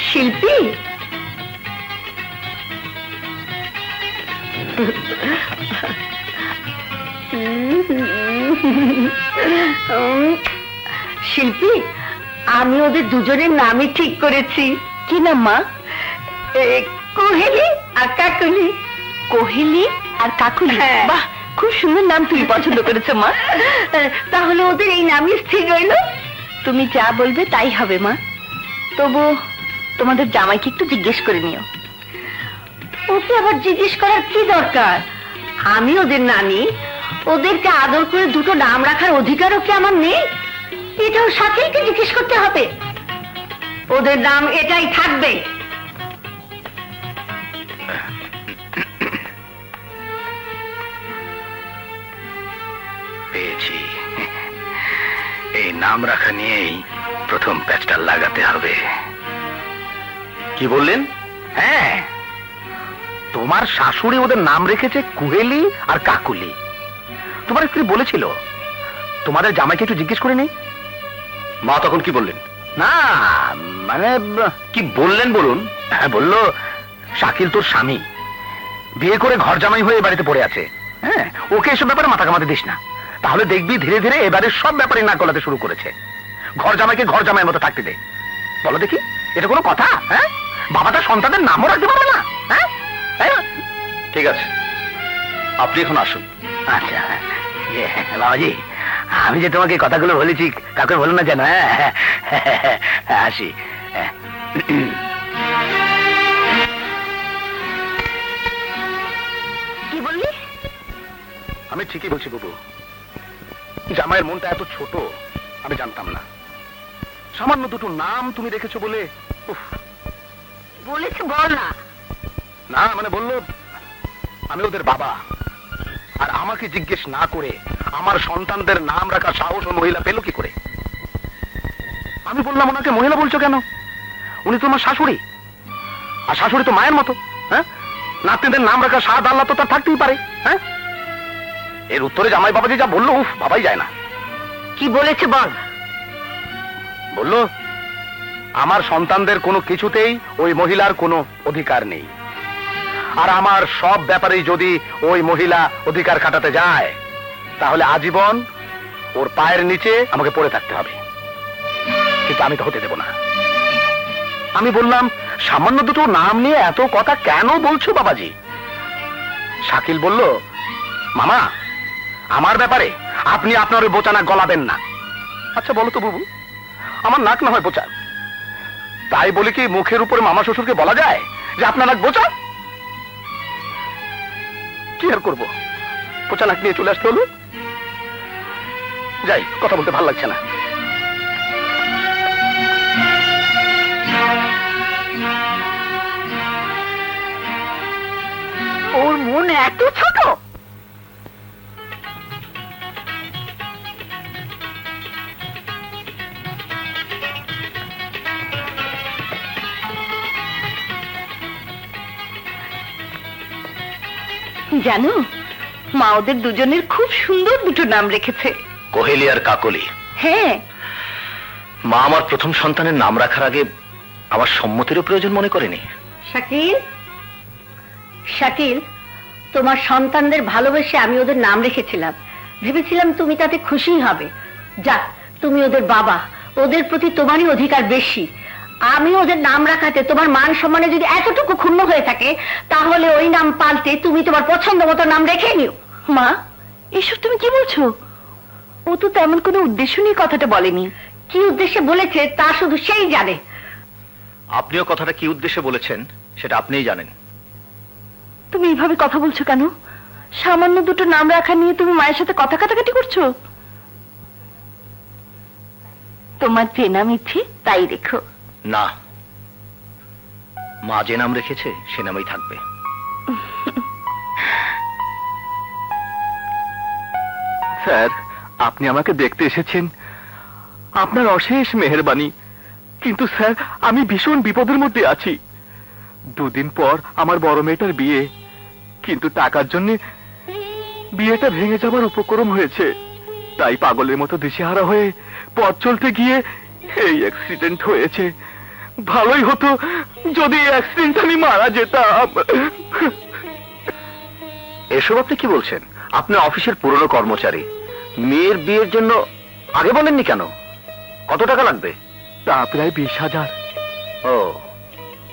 শিল্পী, শিল্পী, আমি ওদের দুজনের নামই ঠিক করেছি। কি নাম মা? কোহেলি আর কাকুলি। কোহেলি আর কাকুলি? বাহ, খুব সুন্দর নাম তুমি পছন্দ করেছো মা। তাহলে ওদের এই নামই স্থির রইল। তুমি যা বলবে তাই হবে মা। তবু তোমাদের জামাইকে একটু জিজ্ঞেস করে নিও। ওকে আবার জিজ্ঞেস করার কি দরকার? আমি ওদের নানি, ওদেরকে আদর করে দুটো নাম রাখার অধিকারও কি আমার নেই? এটাও শাকিলকে জিজ্ঞেস করতে হবে। ওদের নাম এটাই থাকবে। পেয়েছি, এই নাম রাখা নিয়েই প্রথম প্যাচটা লাগাতে হবে। কি বললেন? হ্যাঁ, তোমার শাশুড়ি ওদের নাম রেখেছে কুহেলি আর কাকুলি। তোমার স্ত্রী বলেছিল তোমাদের জামাইকে একটু জিজ্ঞেস করে নেই। মা তখন কি বললেন? না মানে কি বললেন বলুন। হ্যাঁ, বললো শাকিল তোর স্বামী, বিয়ে করে ঘর জামাই হয়ে বাড়িতে পড়ে আছে। হ্যাঁ, ওকে এসব ব্যাপারে মাথা কামাতে দিস না, তাহলে দেখবি ধীরে ধীরে এবারে সব ব্যাপারে নাক গলাতে শুরু করেছে। ঘর জামাইকে ঘর জামাইয়ের মতো থাকতে দে। বলো দেখি, এটা কোনো কথা? হ্যাঁ, বাবাটা সন্তানের নামও রাখতে পারবে না? হ্যাঁ, ঠিক আছে, আপনি এখন আসুন। আচ্ছা বাবাজি, আমি যে তোমাকে কথাগুলো বলেছি কাউকে বলো না যেন। আসি। কি বললি? আমি ঠিকই বলছি বাবু, জামাইয়ের মনটা এত ছোট আমি জানতাম না। সামান্য দুটো নাম তুমি রেখেছো বলে। বলেছে বল না। না মানে বললো আমি ওদের বাবা, আর আমাকে জিজ্ঞেস না করে আমার সন্তানদের নাম রাখা সাহস ও মহিলা পেল কি করে? আমি বললাম ওনাকে মহিলা বলছো কেন? উনি তো আমার শাশুড়ি, আর শাশুড়ি তো মায়ের মতো। হ্যাঁ, নাতনিদের নাম রাখা স্বাদ আল্লাহ তো তার থাকতেই পারে। হ্যাঁ, এর উত্তরে জামাই বাবাজি যা বললো, উফ, বাবাই যায় না। কি বলেছে বল? বললো আমার সন্তানদের কোনো কিছুতেই ওই মহিলার কোনো অধিকার নেই, আর আমার সব ব্যাপারেই যদি ওই মহিলা অধিকার খাটাতে যায় তাহলে আজীবন ওর পায়ের নিচে আমাকে পড়ে থাকতে হবে। কিন্তু আমি তো হতে দেব না। আমি বললাম সামান্য দুটো নাম নিয়ে এত কথা কেন বলছো বাবাজি? শাকিল বলল, মামা আমার ব্যাপারে আপনি আপনার ওই বোচা নাক গলাবেন না। আচ্ছা বলো তো বুবু, আমার নাক না হয় বোচা, তাই বলে কি মুখের উপরে মামা শ্বশুরকে বলা যায় যে আপনার নাক বোচা? কি আর করবো, বোচা নাক নিয়ে চলে আসতে হলো। যাই, কথা বলতে ভালো লাগছে না। ওর মন এত ছোট? জানো, মা ওদের দুজনের খুব সুন্দর দুটো নাম রেখেছে, কোহেলি আর কাকলি। হ্যাঁ, মা আমার প্রথম সন্তানের নাম রাখার আগে আমার সম্মতিরও প্রয়োজন মনে করেনি। শাকিল, শাকিল, তোমার সন্তানদের ভালোবেসে আমি ওদের নাম রেখেছিলাম, ভেবেছিলাম তুমি তাতে খুশি হবে। যাক, তুমি ওদের বাবা, ওদের প্রতি তোমারই অধিকার বেশি। আমি ওদের নাম রাখাতে তোমার মান সম্মানে যদি এতটুকু ক্ষুণ্ণ হয়ে থাকে, তাহলে ওই নাম পাল্টে তুমি তোমার পছন্দ মতো নাম রেখে নিও। মা, এসব তুমি কি বলছো? ও তো তেমন কোনো উদ্দেশ্য নিয়ে কথাটা বলেনি। কি উদ্দেশ্যে বলেছে তা শুধু সেই জানে। আপনিও কথাটা কি উদ্দেশ্যে বলেছেন সেটা আপনিই জানেন। তুমি এইভাবে কথা বলছো কেন? সামান্য দুটো নাম রাখা নিয়ে তুমি মায়ের সাথে কথা কাটাকাটি করছো? তোমার যে নাম ইচ্ছে তাই রেখো। না, মা যে নাম রেখেছে সে নামেই থাকবে। স্যার, আপনি আমাকে দেখতে এসেছেন, আপনার অশেষ মেহেরবানি। কিন্তু স্যার, আমি ভীষণ বিপদের মধ্যে আছি। দুদিন পর আমার বড় মেয়েটার বিয়ে, কিন্তু টাকার জন্য বিয়েটা ভেঙে যাবার উপক্রম হয়েছে। তাই পাগলের মতো দিশেহারা হয়ে পথ চলতে গিয়ে এই অ্যাক্সিডেন্ট হয়েছে। ভালোই হতো যদি অ্যাক্সিডেন্ট আমি মারা যেতাম। এসব আপনি কি বলছেন? আপনি অফিসের পুরনো কর্মচারী, মেয়ের বিয়ের জন্য আগে বলেননি কেন? কত টাকা লাগবে? তা প্রায় 20,000। ও,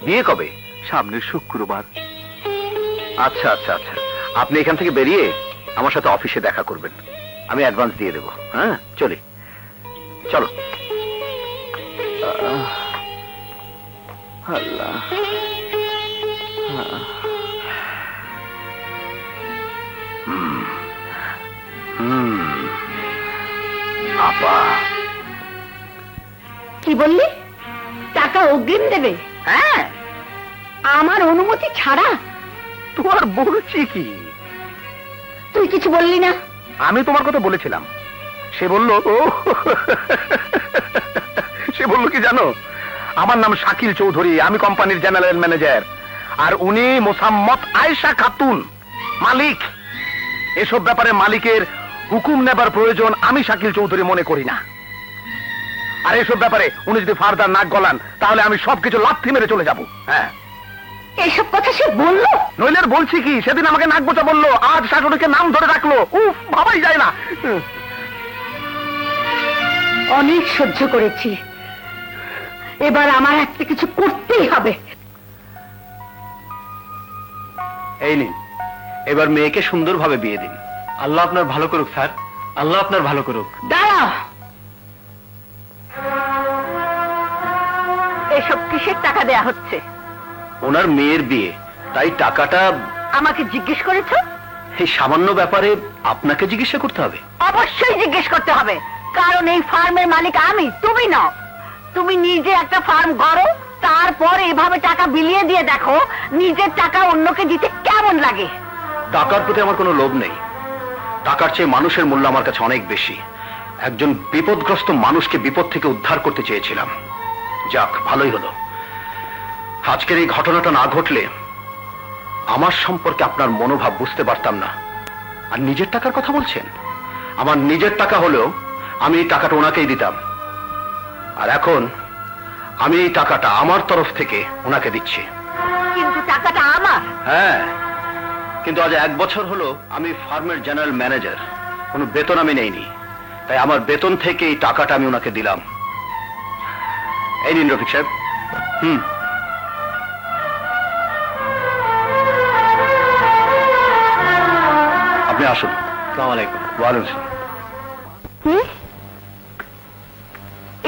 বিয়ে কবে? সামনের শুক্রবার। আচ্ছা আচ্ছা আচ্ছা, আপনি এখান থেকে বেরিয়ে আমার সাথে অফিসে দেখা করবেন, আমি অ্যাডভান্স দিয়ে দেবো। হ্যাঁ, চলি, চলো। আল্লাহ, আপা, কি বললি? টাকা অগ্রিম দেবে? হ্যাঁ, আমার অনুমতি ছাড়া? তোমার বলছি কি? তুই কিছু বললি না? আমি তোমার কথা বলেছিলাম। সে বলল, ও সে বলল কি জানো, আমার নাম শাকিল চৌধুরী, আমি কোম্পানির জেনারেল ম্যানেজার, আর উনি মোসাম্মত আয়েশা খাতুন, মালিক। এসব ব্যাপারে মালিকের হুকুম নেবার প্রয়োজন আমি শাকিল চৌধুরী মনে করি না। আর এসব ব্যাপারে উনি যদি ফার্দার নাক গলান তাহলে আমি সবকিছু লাথি মেরে চলে যাব। হ্যাঁ, এসব কথা সে বললো? নইলে আর বলছি কি, সেদিন আমাকে নাক বোচা বললো, আজ শাশুড়িকে নাম ধরে রাখলো। উফ, ভাবাই যায় না। অনেক সহ্য করেছি, এবার আমার একটা কিছু করতেই হবে। এই নিন, এবার মেয়েকে সুন্দরভাবে বিয়ে দিন। আল্লাহ আপনার ভালো করুক স্যার, আল্লাহ আপনার ভালো করুক। দাঁড়াও, এসব কিসের টাকা দেয়া হচ্ছে? ওনার মেয়ের বিয়ে, তাই টাকাটা। আমাকে জিজ্ঞেস করেছো? এই সামান্য ব্যাপারে আপনাকে জিজ্ঞাসা করতে হবে? অবশ্যই জিজ্ঞেস করতে হবে, কারণ এই ফার্মের মালিক আমি, তুমি নও। তুমি নিজে একটা ফার্ম করো, তারপর এভাবে টাকা বিলিয়ে দিয়ে দেখো নিজের টাকা অন্যকে দিতে কেমন লাগে। টাকার প্রতি আমার কোনো লোভ নেই, টাকার চেয়ে মানুষের মূল্য আমার কাছে অনেক বেশি। একজন বিপদগ্রস্ত মানুষকে বিপদ থেকে উদ্ধার করতে চেয়েছিলাম। যাক, ভালোই হলো। আজকের এই ঘটনাটা না ঘটলে আমার সম্পর্কে আপনার মনোভাব বুঝতে পারতাম না। আর নিজের টাকার কথা বলছেন, আমার নিজের টাকা হলেও আমি এই টাকাটা ওনাকেই দিতাম। আর এখন আমি এই টাকাটা আমার তরফ থেকে ওনাকে দিচ্ছি। কিন্তু টাকাটা আমার। হ্যাঁ, কিন্তু আজ 1 বছর হলো আমি ফার্মের জেনারেল ম্যানেজার, কোনো বেতন আমি নেইনি, তাই আমার বেতন থেকে এই টাকাটা আমি ওনাকে দিলাম। এই নিন রফিক সাহেব। আপনি আসুন। আসসালামু আলাইকুম। ওয়ালাইকুম আসসালাম।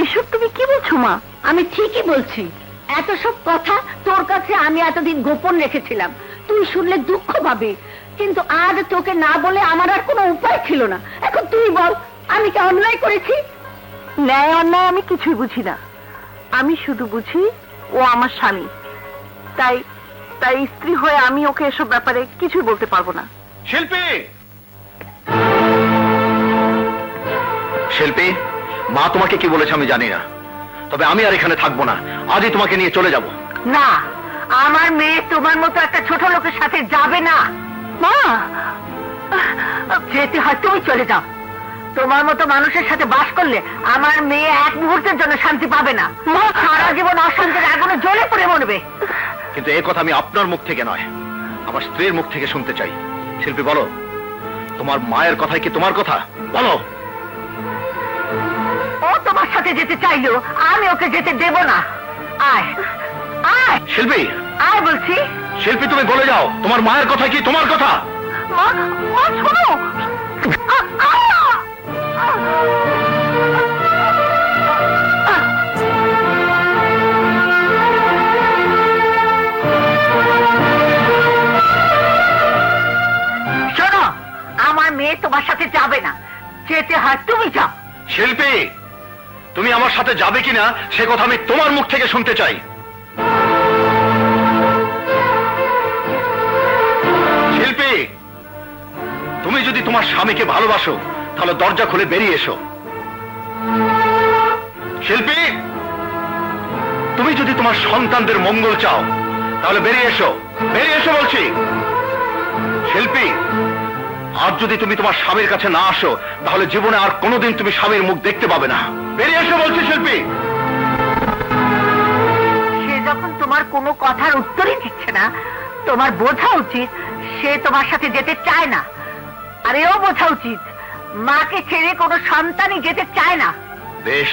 এসব তুমি কি বলছো মা? আমি ঠিকই বলছি, এত সব কথা তোর কাছে আমি এতদিন গোপন রেখেছিলাম, তুই শুনলে দুঃখ পাবে, কিন্তু আজ তোকে না বলে আমার আর কোনো উপায় ছিল না। এখন তুই বল, আমি কি অন্যায় করেছি? ন্যায় অন্যায় আমি কিছুই বুঝি না, আমি শুধু বুঝি ও আমার স্বামী, তাই তাই স্ত্রী হয়ে আমি ওকে এসব ব্যাপারে কিছুই বলতে পারবো না। শিল্পী, শিল্পী, মা তোমাকে কি বলেছে আমি জানি না, তবে আমি আর এখানে থাকবো না, আজই তোমাকে নিয়ে চলে যাব। না, আমার মেয়ে তোমার মতো একটা ছোট লোকের সাথে যাবে না। মা, যেতে হয় তুমি চলে যাও। তোমার মতো মানুষের সাথে বাস করলে আমার মেয়ে এক মুহূর্তের জন্য শান্তি পাবে না, সারা জীবন অশান্তির আগুনে জ্বলে পড়ে মরবে। কিন্তু এই কথা আমি আপনার মুখ থেকে নয়, আমার স্ত্রীর মুখ থেকে শুনতে চাই। শিল্পী, বলো, তোমার মায়ের কথাই কি তোমার কথা? বলো। ও তোমার সাথে যেতে চাইলেও আমি ওকে যেতে দেব না। আয় আয় শিল্পী, আয় বলছি। শিল্পী, তুমি বলে যাও, তোমার মায়ের কথা কি তোমার কথা? মা, মা শোনো। শোনো, আমার মেয়ে তোমার সাথে যাবে না, যেতে হয় তুমি যাও। শিল্পী, তুমি আমার সাথে যাবে কিনা সে কথা আমি তোমার মুখ থেকে শুনতে চাই। শিল্পী, তুমি যদি তোমার স্বামীকে ভালোবাসো তাহলে দরজা খুলে বেরিয়ে এসো। শিল্পী, তুমি যদি তোমার সন্তানদের মঙ্গল চাও তাহলে বেরিয়ে এসো, বেরিয়ে এসো বলছি। শিল্পী, আজ যদি তুমি তোমার স্বামীর কাছে না আসো তাহলে জীবনে আর কোনোদিন তুমি স্বামীর মুখ দেখতে পাবে না। বেরিয়ে এসো বলছি শিল্পী। তোমার কোনো কথার উত্তরই দিচ্ছে না, তোমার বোঝা উচিত সে তোমার সাথে যেতে চায় না। আর এও বোঝা উচিত মাকে ছেড়ে কোনো সন্তানই যেতে চায় না। বেশ,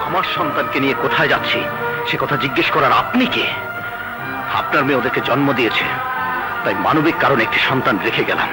আমার সন্তানকে নিয়ে কোথায় যাচ্ছি সে কথা জিজ্ঞেস করার আপনি কে? আপনার মেয়ে ওদেরকে জন্ম দিয়েছে, তাই মানবিক কারণে একটি সন্তান রেখে গেলাম।